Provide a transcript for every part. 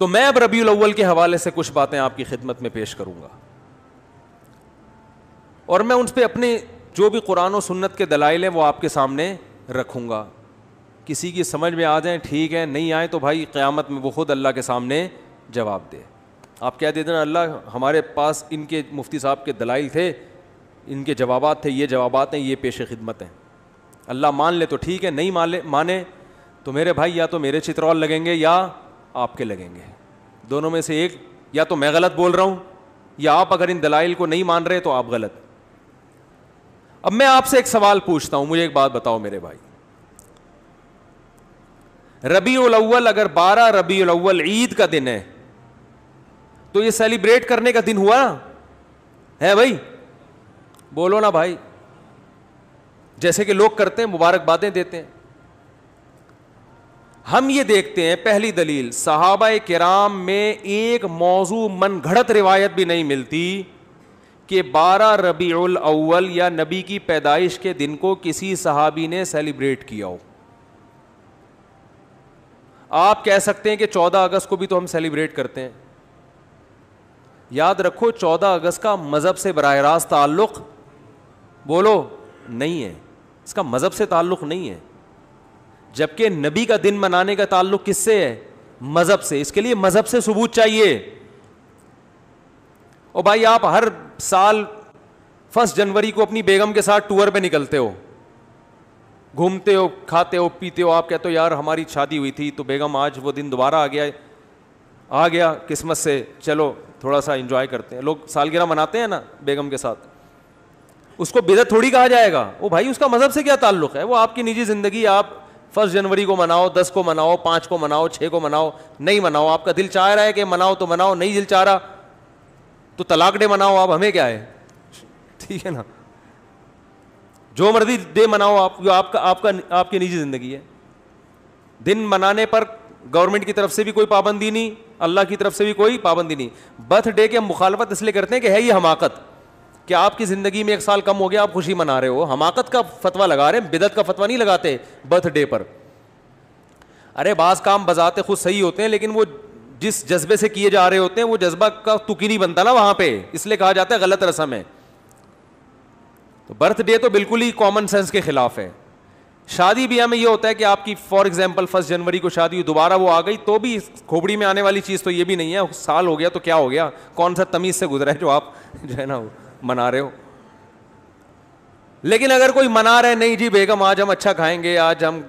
تو میں اب ربیع الاول کے حوالے سے کچھ باتیں آپ کی خدمت میں پیش کروں گا, اور میں ان پہ اپنے جو بھی قرآن و سنت کے دلائل ہیں وہ آپ کے سامنے رکھوں گا. کسی کی سمجھ میں آ جائیں ٹھیک ہے, نہیں آئے تو بھائی قیامت میں وہ خود اللہ کے سامنے جواب دے. آپ کہہ دیتے نا اللہ ہمارے پاس ان کے مفتی صاحب کے دلائل تھے, ان کے جوابات تھے, یہ جوابات ہیں, یہ پیش خدمت ہیں. اللہ مان لے تو ٹھیک ہے, نہیں مانے تو میرے بھائی یا تو میرے چترول لگیں گے یا آپ کے لگیں گے, دونوں میں سے ایک, یا تو میں غلط بول رہا ہوں یا آپ اگر ان دلائل کو نہیں مان رہے تو آپ غلط. اب میں آپ سے ایک سوال پوچھتا ہوں, مجھے ایک بات بتاؤ میرے بھائی, ربیع الاول اگر 12 ربیع الاول عید کا دن ہے تو یہ سیلیبریٹ کرنے کا دن ہوا ہے بھائی؟ بولو نا بھائی, جیسے کہ لوگ کرتے ہیں, مبارکبادیں دیتے ہیں. ہم یہ دیکھتے ہیں, پہلی دلیل, صحابہ کرام میں ایک موضوع من گھڑت روایت بھی نہیں ملتی کہ 12 ربیع الاول یا نبی کی پیدائش کے دن کو کسی صحابی نے سیلیبریٹ کیا ہو. آپ کہہ سکتے ہیں کہ 14 اگست کو بھی تو ہم سیلیبریٹ کرتے ہیں. یاد رکھو 14 اگست کا مذہب سے براہ راست تعلق, بولو, نہیں ہے, اس کا مذہب سے تعلق نہیں ہے, جبکہ نبی کا دن منانے کا تعلق کس سے ہے؟ مذہب سے. اس کے لیے مذہب سے ثبوت چاہیے. اور بھائی آپ ہر سال 1 جنوری کو اپنی بیگم کے ساتھ ٹور پہ نکلتے ہو, گھومتے ہو, کھاتے ہو, پیتے ہو, آپ کہتے ہو یار ہماری شادی ہوئی تھی تو بیگم آج وہ دن دوبارہ آ گیا قسمت سے, چلو تھوڑا سا انجوائے کرتے ہیں. لوگ سالگرہ مناتے ہیں نا بیگم کے ساتھ, اس کو بدعت تھوڑی کہا جائے گا. وہ بھائی اس کا مذہب سے کیا تعلق ہے؟ وہ آپ کی نجی زندگی, آپ 1 جنوری کو مناؤ, 10 کو مناؤ, 5 کو مناؤ, 6 کو مناؤ, نہیں مناؤ, آپ کا دل چاہ رہا ہے کہ مناؤ تو مناؤ, نہیں دل چاہ رہا تو طلاق ڈے مناؤ, آپ ہمیں کیا ہے, ٹھیک ہے نا, جو مرضی ڈے مناؤ آپ, جو آپ کی نجی زندگی ہے. دن منانے پر گورنمنٹ کی طرف سے بھی کوئی پابندی نہیں, اللہ کی طرف سے بھی کوئی پابندی نہیں. برتھ ڈے کی ہم مخالفت اس لیے کرتے ہیں کہ ہے یہ حماقت, کہ آپ کی زندگی میں 1 سال کم ہو گیا, آپ خوشی منا رہے ہو, حماقت کا فتویٰ لگا رہے ہیں, بدعت کا فتویٰ نہیں لگاتے برتھ ڈے پر. ارے بعض کام بذات خود صحیح ہوتے ہیں, لیکن وہ جس جذبے سے کیے جا رہے ہوتے ہیں وہ جذبہ کا تک ہی نہیں بنتا نا وہاں پہ, اس لیے کہا جاتا ہے غلط رسم ہے. تو برتھ ڈے تو بالکل ہی کامن سینس کے خلاف ہے. شادی بیاہ میں یہ ہوتا ہے کہ آپ کی فار ایگزامپل 1 جنوری کو شادی ہوئی, دوبارہ وہ آ گئی تو بھی کھوپڑی میں آنے والی چیز تو یہ بھی نہیں ہے, سال ہو گیا تو کیا ہو گیا, کون سا تمیز سے گزرا ہے جو آپ جو ہے نا منا رہے ہو. لیکن اگر کوئی منا رہے نہیں جی بیگم آج ہم اچھا کھائیں گے, آج ہم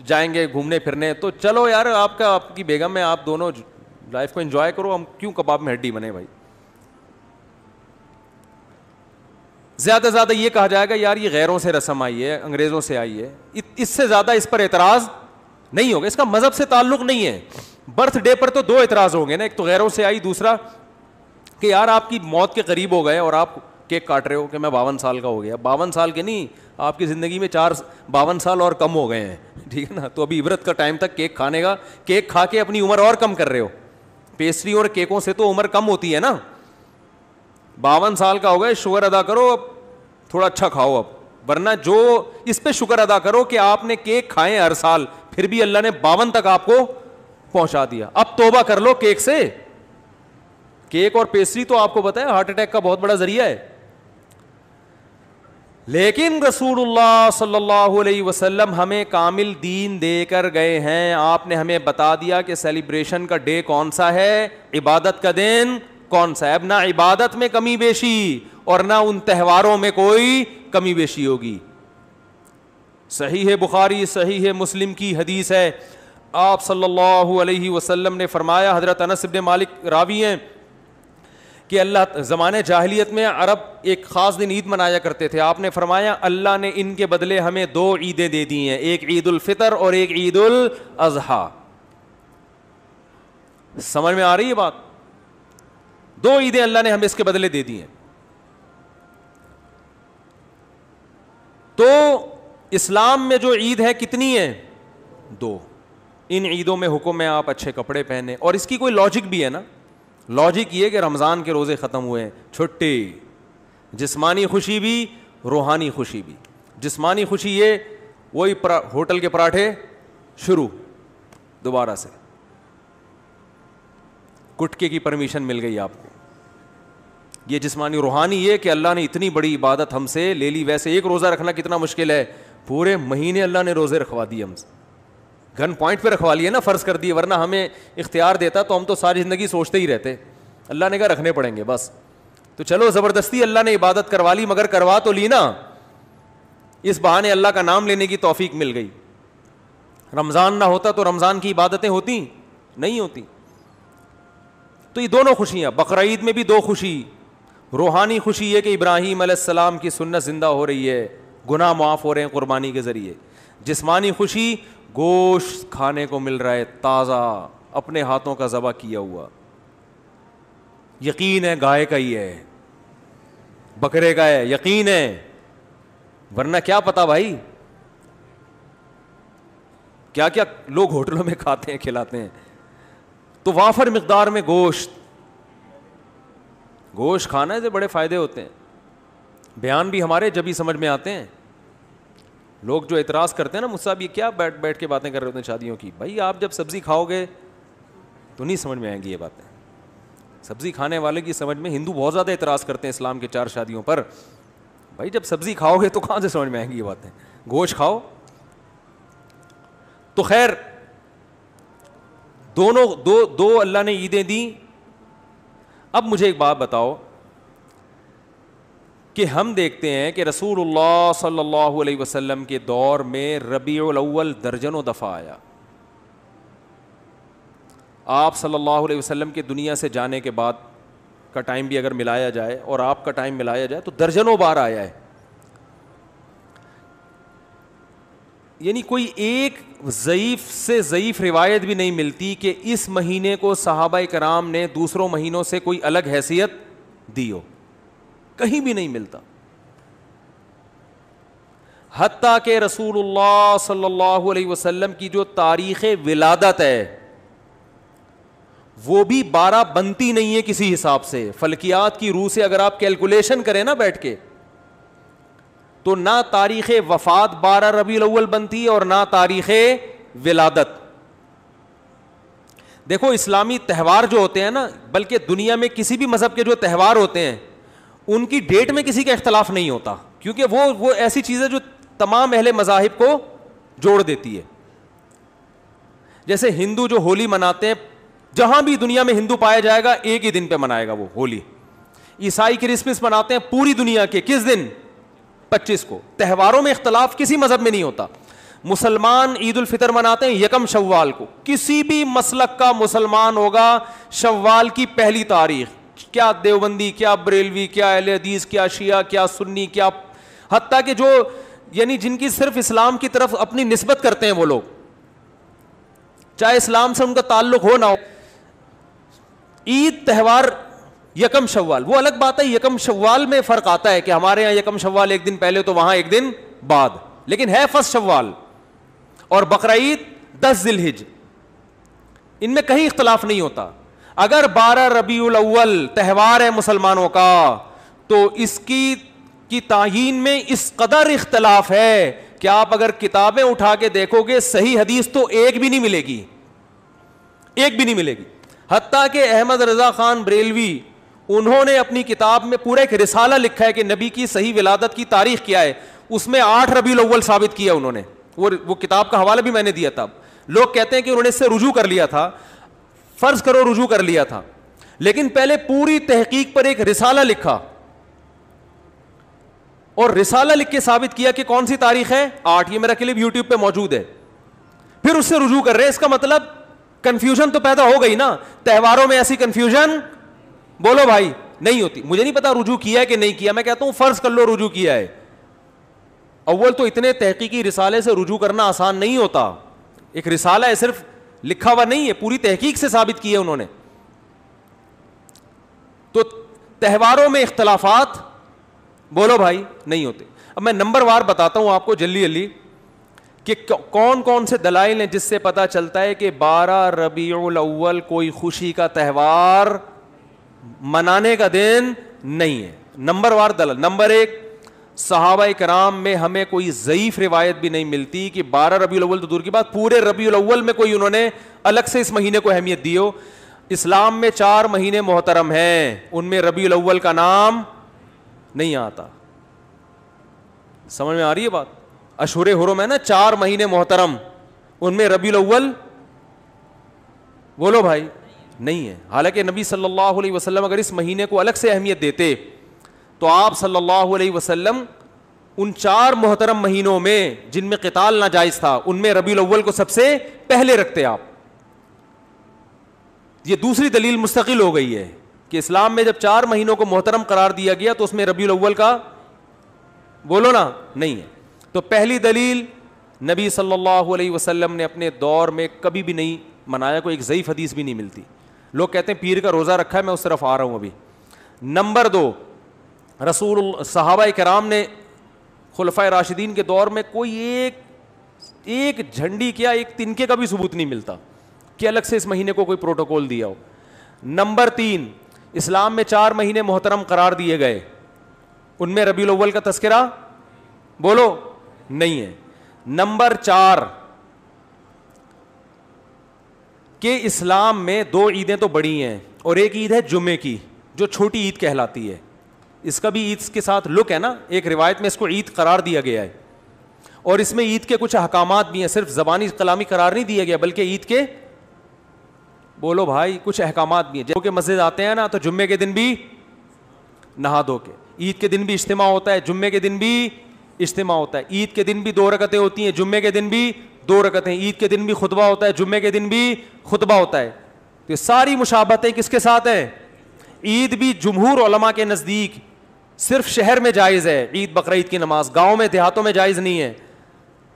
جائیں گے گھومنے پھرنے, تو چلو یار آپ کی بیگم ہے, آپ دونوں لائف کو انجوائے کرو, ہم کیوں کباب میں ہڈی بنے بھائی. زیادہ سے زیادہ یہ کہا جائے گا یار یہ غیروں سے رسم آئی ہے, انگریزوں سے آئی ہے, اس سے زیادہ اس پر اعتراض نہیں ہوگا. اس کا مذہب سے تعلق نہیں ہے. برتھ ڈے پر تو 2 اعتراض ہوں گے نا, ایک تو غیروں سے آئی, دوسرا کہ یار آپ کی موت کے قریب ہو گئے اور آپ کیک کاٹ رہے ہو کہ میں 52 سال کا ہو گیا. 52 سال کے نہیں, آپ کی زندگی میں 52 سال اور کم ہو گئے ہیں, ٹھیک ہے نا. تو ابھی عبرت کا ٹائم تک کیک کھانے کا, کیک کھا کے اپنی عمر اور کم کر رہے ہو. پیسٹری اور کیکوں سے تو عمر کم ہوتی ہے نا. 52 سال کا ہو گئے, شکر ادا کرو, اب تھوڑا اچھا کھاؤ اب, ورنہ جو اس پہ شکر ادا کرو کہ آپ نے کیک کھائے ہر سال, پھر بھی اللہ نے 52 تک آپ کو پہنچا دیا. اب توبہ کر لو کیک سے. کیک اور پیسٹری تو آپ کو پتہ ہے ہارٹ اٹیک کا بہت بڑا ذریعہ ہے. لیکن رسول اللہ صلی اللہ علیہ وسلم ہمیں کامل دین دے کر گئے ہیں. آپ نے ہمیں بتا دیا کہ سیلیبریشن کا ڈے کون سا ہے, عبادت کا دن کون سا ہے. اب نہ عبادت میں کمی بیشی اور نہ ان تہواروں میں کوئی کمی بیشی ہوگی. صحیح ہے بخاری, صحیح ہے مسلم کی حدیث ہے, آپ صلی اللہ علیہ وسلم نے فرمایا, حضرت انس بن مالک راوی ہیں, کہ اللہ زمانے جاہلیت میں عرب ایک خاص دن عید منایا کرتے تھے. آپ نے فرمایا اللہ نے ان کے بدلے ہمیں 2 عیدیں دے دی ہیں, ایک عید الفطر اور ایک عید الاضحیٰ. سمجھ میں آ رہی ہے بات؟ 2 عیدیں اللہ نے ہمیں اس کے بدلے دے دی ہیں. تو اسلام میں جو عید ہے کتنی ہے؟ 2. ان عیدوں میں حکم ہے آپ اچھے کپڑے پہنے, اور اس کی کوئی لاجک بھی ہے نا. لاجک یہ کہ رمضان کے روزے ختم ہوئے ہیں, چھٹی, جسمانی خوشی بھی روحانی خوشی بھی. جسمانی خوشی یہ وہی ہوٹل کے پراٹھے شروع دوبارہ سے, گٹکے کی پرمیشن مل گئی آپ کو. یہ جسمانی روحانی یہ کہ اللہ نے اتنی بڑی عبادت ہم سے لے لی. ویسے ایک روزہ رکھنا کتنا مشکل ہے, پورے مہینے اللہ نے روزے رکھوا دیے ہم سے, گن پوائنٹ پہ رکھوا لیے نا, فرض کر دیے, ورنہ ہمیں اختیار دیتا تو ہم تو ساری زندگی سوچتے ہی رہتے. اللہ نے کہا رکھنے پڑیں گے بس. تو چلو زبردستی اللہ نے عبادت کروا لی, مگر کروا تو لی نا, اس بہانے اللہ کا نام لینے کی توفیق مل گئی. رمضان نہ ہوتا تو رمضان کی عبادتیں ہوتی نہیں ہوتی. تو یہ دونوں خوشیاں, بقرعید میں بھی دو خوشی, روحانی خوشی یہ کہ ابراہیم علیہ السلام کی سنت زندہ ہو رہی ہے, گناہ معاف ہو رہے ہیں قربانی کے ذریعے. جسمانی خوشی گوشت کھانے کو مل رہا ہے تازہ, اپنے ہاتھوں کا ذبح کیا ہوا, یقین ہے گائے کا ہی ہے, بکرے کا ہے, یقین ہے, ورنہ کیا پتا بھائی کیا کیا لوگ ہوٹلوں میں کھاتے ہیں کھلاتے ہیں. تو وافر مقدار میں گوشت کھانے سے بڑے فائدے ہوتے ہیں. بیان بھی ہمارے جب ہی سمجھ میں آتے ہیں. لوگ جو اعتراض کرتے ہیں نا مجھ سے, یہ کیا بیٹھ کے باتیں کر رہے ہوتے ہیں شادیوں کی, بھائی آپ جب سبزی کھاؤ گے تو نہیں سمجھ میں آئیں گی یہ باتیں. سبزی کھانے والے کی سمجھ میں, ہندو بہت زیادہ اعتراض کرتے ہیں اسلام کے 4 شادیوں پر, بھائی جب سبزی کھاؤ گے تو کہاں سے سمجھ میں آئیں گی یہ باتیں, گوشت کھاؤ. تو خیر دونوں دو اللہ نے عیدیں دی. اب مجھے ایک بات بتاؤ کہ ہم دیکھتے ہیں کہ رسول اللہ صلی اللہ علیہ وسلم کے دور میں ربیع الاول درجنوں دفعہ آیا. آپ صلی اللہ علیہ وسلم کے دنیا سے جانے کے بعد کا ٹائم بھی اگر ملایا جائے اور آپ کا ٹائم ملایا جائے تو درجنوں بار آیا ہے. یعنی کوئی ایک ضعیف سے ضعیف روایت بھی نہیں ملتی کہ اس مہینے کو صحابہ کرام نے دوسروں مہینوں سے کوئی الگ حیثیت دی ہو, کہیں بھی نہیں ملتا. حتیٰ کہ رسول اللہ صلی اللہ علیہ وسلم کی جو تاریخ ولادت ہے وہ بھی 12 بنتی نہیں ہے کسی حساب سے. فلکیات کی روح سے اگر آپ کیلکولیشن کریں نا بیٹھ کے, تو نہ تاریخ وفات 12 ربیع الاول بنتی اور نہ تاریخ ولادت. دیکھو اسلامی تہوار جو ہوتے ہیں نا, بلکہ دنیا میں کسی بھی مذہب کے جو تہوار ہوتے ہیں ان کی ڈیٹ میں کسی کا اختلاف نہیں ہوتا, کیونکہ وہ ایسی چیز ہے جو تمام اہل مذاہب کو جوڑ دیتی ہے. جیسے ہندو جو ہولی مناتے ہیں, جہاں بھی دنیا میں ہندو پایا جائے گا ایک ہی دن پہ منائے گا وہ ہولی. عیسائی کرسمس مناتے ہیں پوری دنیا کے کس دن, 25 کو. تہواروں میں اختلاف کسی مذہب میں نہیں ہوتا. مسلمان عید الفطر مناتے ہیں 1 شوال کو, کسی بھی مسلک کا مسلمان ہوگا شوال کی پہلی تاریخ, کیا دیوبندی, کیا بریلوی, کیا اہل حدیث, کیا شیعہ, کیا سنی, کیا حتیٰ کہ جو یعنی جن کی صرف اسلام کی طرف اپنی نسبت کرتے ہیں وہ لوگ, چاہے اسلام سے ان کا تعلق ہو نہ ہو, عید تہوار 1 شوال وہ الگ بات ہے. 1 شوال میں فرق آتا ہے کہ ہمارے یہاں 1 شوال ایک دن پہلے تو وہاں ایک دن بعد, لیکن ہے 1 شوال. اور بقرعید 10 ذی الحجہ, ان میں کہیں اختلاف نہیں ہوتا. اگر 12 ربیع الاول تہوار ہے مسلمانوں کا تو اس کی تعیین میں اس قدر اختلاف ہے کہ آپ اگر کتابیں اٹھا کے دیکھو گے صحیح حدیث تو ایک بھی نہیں ملے گی, ایک بھی نہیں ملے گی. حتیٰ کہ احمد رضا خان بریلوی انہوں نے اپنی کتاب میں پورا ایک رسالہ لکھا ہے کہ نبی کی صحیح ولادت کی تاریخ کیا ہے, اس میں 8 ربیع الاول ثابت کیا انہوں نے. وہ کتاب کا حوالہ بھی میں نے دیا تھا. لوگ کہتے ہیں کہ انہوں نے اس سے رجوع کر لیا تھا, فرض کرو رجوع کر لیا تھا, لیکن پہلے پوری تحقیق پر ایک رسالہ لکھا اور رسالہ لکھ کے ثابت کیا کہ کون سی تاریخ ہے 8. یہ میرا کلپ یوٹیوب پہ موجود ہے. پھر اس سے رجوع کر رہے ہیں. اس کا مطلب کنفیوژن تو پیدا ہو گئی نا. تہواروں میں ایسی کنفیوژن بولو بھائی نہیں ہوتی. مجھے نہیں پتا رجوع کیا ہے کہ نہیں کیا, میں کہتا ہوں فرض کر لو رجوع کیا ہے. اول تو اتنے تحقیقی رسالے سے رجوع کرنا آسان نہیں ہوتا. ایک رسالہ ہے, صرف لکھا ہوا نہیں ہے, پوری تحقیق سے ثابت کی ہے انہوں نے. تو تہواروں میں اختلافات بولو بھائی نہیں ہوتے. اب میں نمبر وار بتاتا ہوں آپ کو جلدی جلدی کہ کون کون سے دلائل ہیں جس سے پتا چلتا ہے کہ 12 ربیع الاول کوئی خوشی کا تہوار منانے کا دن نہیں ہے. نمبر وار دلائل. نمبر 1, صحابہ کرام میں ہمیں کوئی ضعیف روایت بھی نہیں ملتی کہ 12 ربیع الاول تو دور کی بات, پورے ربیع الاول میں کوئی انہوں نے الگ سے اس مہینے کو اہمیت دی ہو. اسلام میں 4 مہینے محترم ہیں, ان میں ربیع الاول کا نام نہیں آتا. سمجھ میں آ رہی ہے بات؟ اشہر حرم ہے نا 4 مہینے محترم, ان میں ربیع الاول بولو بھائی نہیں ہے. حالانکہ نبی صلی اللہ علیہ وسلم اگر اس مہینے کو الگ سے اہمیت دیتے تو آپ صلی اللہ علیہ وسلم ان 4 محترم مہینوں میں جن میں قتال ناجائز تھا ان میں ربیع الاول کو سب سے پہلے رکھتے آپ. یہ دوسری دلیل مستقل ہو گئی ہے کہ اسلام میں جب 4 مہینوں کو محترم قرار دیا گیا تو اس میں ربیع الاول کا بولو نا نہیں ہے. تو پہلی دلیل, نبی صلی اللہ علیہ وسلم نے اپنے دور میں کبھی بھی نہیں منایا, کوئی ایک ضعیف حدیث بھی نہیں ملتی. لوگ کہتے ہیں پیر کا روزہ رکھا ہے, میں اس طرف آ رہا ہوں ابھی. نمبر 2, صحابہ کرام نے خلفائے راشدین کے دور میں کوئی ایک جھنڈی کیا ایک تنکے کا بھی ثبوت نہیں ملتا کہ الگ سے اس مہینے کو کوئی پروٹوکول دیا ہو. نمبر 3, اسلام میں 4 مہینے محترم قرار دیے گئے, ان میں ربیع الاول کا تذکرہ بولو نہیں ہے. نمبر 4 کہ اسلام میں 2 عیدیں تو بڑی ہیں اور ایک عید ہے جمعے کی جو چھوٹی عید کہلاتی ہے. اس کا بھی عید کے ساتھ لک ہے نا, ایک روایت میں اس کو عید قرار دیا گیا ہے اور اس میں عید کے کچھ احکامات بھی ہیں, صرف زبانی کلامی قرار نہیں دیا گیا بلکہ عید کے بولو بھائی کچھ احکامات بھی ہیں. جب کہ مسجد آتے ہیں نا تو جمعے کے دن بھی نہا دھو کے, عید کے دن بھی اجتماع ہوتا ہے, جمعے کے دن بھی اجتماع ہوتا ہے, عید کے دن بھی 2 رکعتیں ہوتی ہیں, جمعے کے دن بھی 2 رکعتیں, عید کے دن بھی خطبہ ہوتا ہے, جمعے کے دن بھی خطبہ ہوتا ہے. تو یہ ساری مشابہتیں کس کے ساتھ ہیں؟ عید بھی جمہور علماء کے نزدیک صرف شہر میں جائز ہے, عید بقرعید کی نماز گاؤں میں دیہاتوں میں جائز نہیں ہے.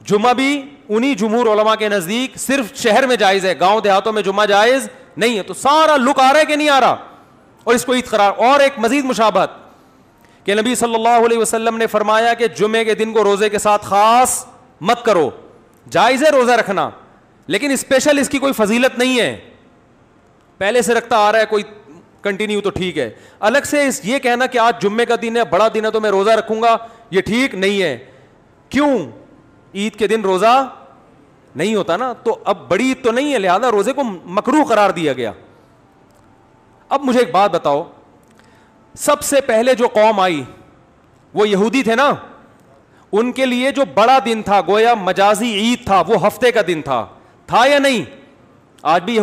جمعہ بھی انہی جمہور علماء کے نزدیک صرف شہر میں جائز ہے, گاؤں دیہاتوں میں جمعہ جائز نہیں ہے. تو سارا لک آ رہا ہے کہ نہیں آ رہا, اور اس کو عید قرار. اور ایک مزید مشابہت کہ نبی صلی اللہ علیہ وسلم نے فرمایا کہ جمعے کے دن کو روزے کے ساتھ خاص مت کرو. جائز ہے روزہ رکھنا لیکن اسپیشل اس کی کوئی فضیلت نہیں ہے, پہلے سے رکھتا آ رہا ہے کوئی کنٹینیو تو ٹھیک ہے. الگ سے یہ کہنا کہ آج جمعے کا دن ہے بڑا دن ہے تو میں روزہ رکھوں گا یہ ٹھیک نہیں ہے. کیوں؟ عید کے دن روزہ نہیں ہوتا نا, تو اب بڑی عید تو نہیں ہے لہذا روزے کو مکروہ قرار دیا گیا. اب مجھے ایک بات بتاؤ, سب سے پہلے جو قوم آئی وہ یہودی تھے نا, ان کے لیے جو بڑا دن تھا گویا مجازی عید تھا, وہ ہفتے کا دن تھا یا نہیں؟ آج بھی